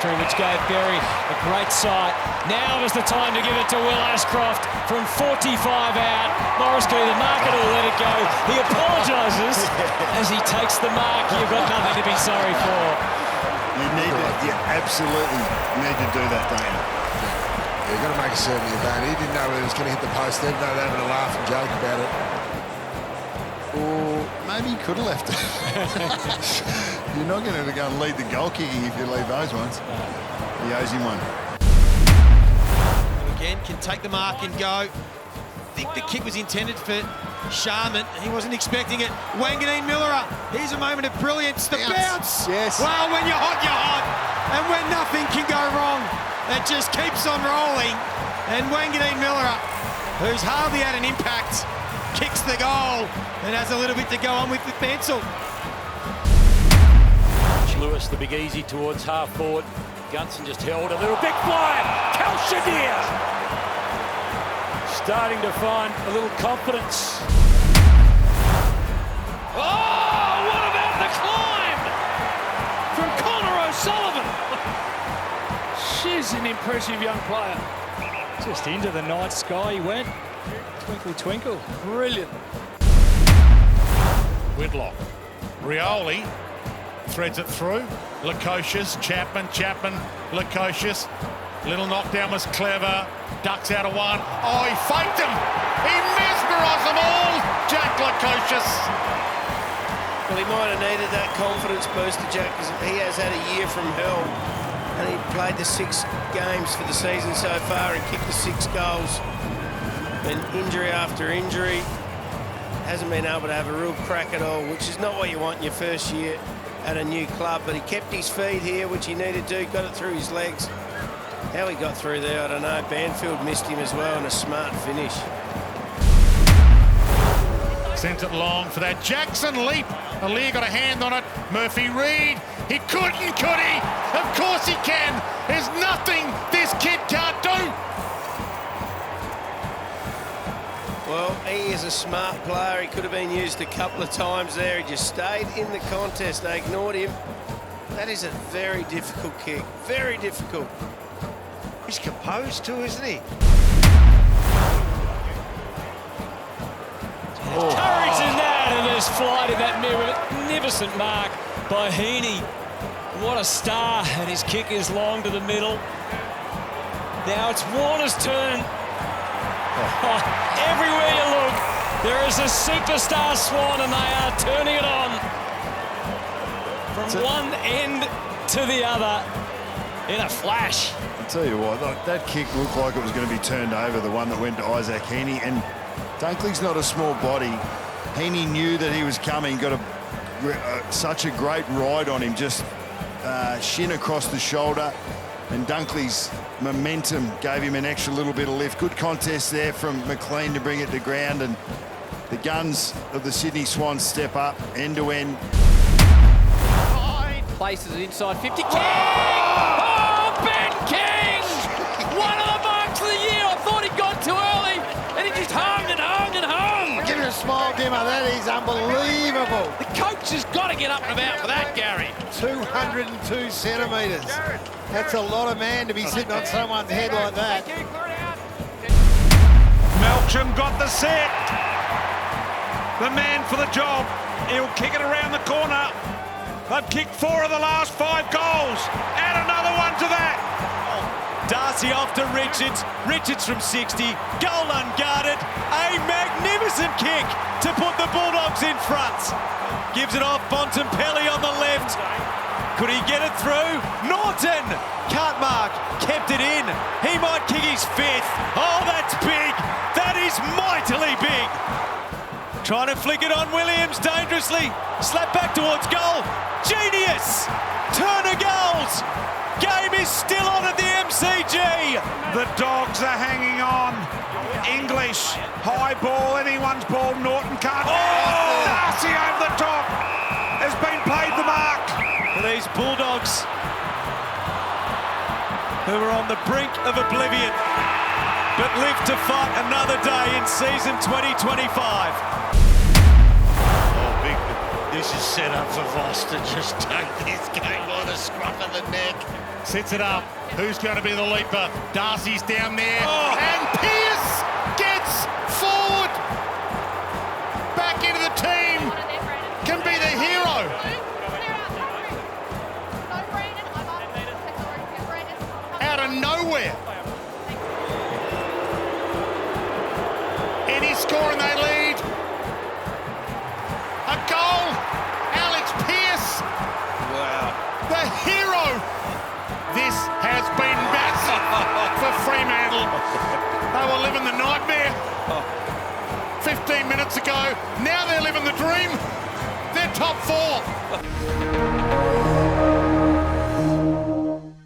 after him, which gave Berry a great sight. Now is the time to give it to Will Ashcroft from 45 out. Morris Key, the marker will let it go. He apologises as he takes the mark. You've got nothing to be sorry for. You absolutely need to do that, don't you? You've got to make certain you don't. He didn't know whether it was going to hit the post. They've known having a laugh and joke about it. Or maybe he could have left it. You're not going to go and lead the goal kicking if you leave those ones. He owes him one. Again, can take the mark and go. I think the kick was intended for Sharman. He wasn't expecting it. Wanganeen Miller. Here's a moment of brilliance. The bounce. Yes. Well, when you're hot, you're hot. And when nothing can go wrong, it just keeps on rolling. And Wanganeen Miller, who's hardly had an impact, kicks the goal and has a little bit to go on with the pencil. Lewis, the big easy towards half forward. Gunson just held a little big fly. Kalshadir starting to find a little confidence. Oh, what about the climb from Connor O'Sullivan? She's an impressive young player. Just into the night sky he went. Twinkle, twinkle. Brilliant. Whitlock. Rioli threads it through. Lukosius, Chapman, Lukosius. Little knockdown was clever. Ducks out of one. Oh, he faked him. He mesmerised them all. Jack Lukosius. Well, he might have needed that confidence booster, Jack, because he has had a year from hell. And he played the 6 games for the season so far and kicked the 6 goals. And injury after injury, hasn't been able to have a real crack at all, which is not what you want in your first year at a new club. But he kept his feet here, which he needed to, got it through his legs. How he got through there, I don't know. Banfield missed him as well, and a smart finish. Sent it long for that Jackson leap. Aaliyah got a hand on it. Murphy Reid. He couldn't, could he? Of course he can. There's nothing this kid can't do. Well, he is a smart player. He could have been used a couple of times there. He just stayed in the contest. They ignored him. That is a very difficult kick. Very difficult. He's composed too, isn't he? Courage in that, and there's flight in that magnificent mark by Heaney. What a star, and his kick is long to the middle. Now it's Warner's turn. Oh, everywhere you look, there is a superstar Swan, and they are turning it on from one end to the other in a flash. I'll tell you what, that kick looked like it was going to be turned over, the one that went to Isaac Heaney. And Dunkley's not a small body. Heaney knew that he was coming, got such a great ride on him, just shin across the shoulder. And Dunkley's momentum gave him an extra little bit of lift. Good contest there from McLean to bring it to ground, and the guns of the Sydney Swans step up end to end. Places it inside 50. King! Oh, Ben King! One of the marks of the year. I thought he'd gone too early, and he just hung and hung and hung. Give it a smile, Dimmer. That is unbelievable. The coach has got to get up and about for that, Gary. 202 centimetres. That's a lot of man to be sitting on someone's head like that. Melksham got the set. The man for the job. He'll kick it around the corner. They've kicked 4 of the last 5 goals. Add another one to that. Darcy off to Richards. Richards from 60. Goal unguarded. A magnificent kick to put the Bulldogs in front. Gives it off Bontempelli on the left. Could he get it through? Norton! Can't mark. Kept it in. He might kick his 5th. Oh, that's big. That is mightily big. Trying to flick it on Williams dangerously. Slap back towards goal. Genius! Turner goals! Game is still on at the MCG. The Dogs are hanging on. English, high ball, anyone's ball. Norton can't. Oh! Darcy over the top. Has been paid the mark. For these Bulldogs who are on the brink of oblivion, but live to fight another day in season 2025. Oh, This is set up for Voss to just take this game by the scruff of the neck. Sets it up. Who's going to be the leaper? Darcy's down there. Oh. And Pearce gets forward. Back into the team. Can be the hero. Out of nowhere. Any score and they lead. A goal. Alex Pearce. Wow. The hero. This has been massive for Fremantle. They were living the nightmare 15 minutes ago. Now they're living the dream. They're top 4.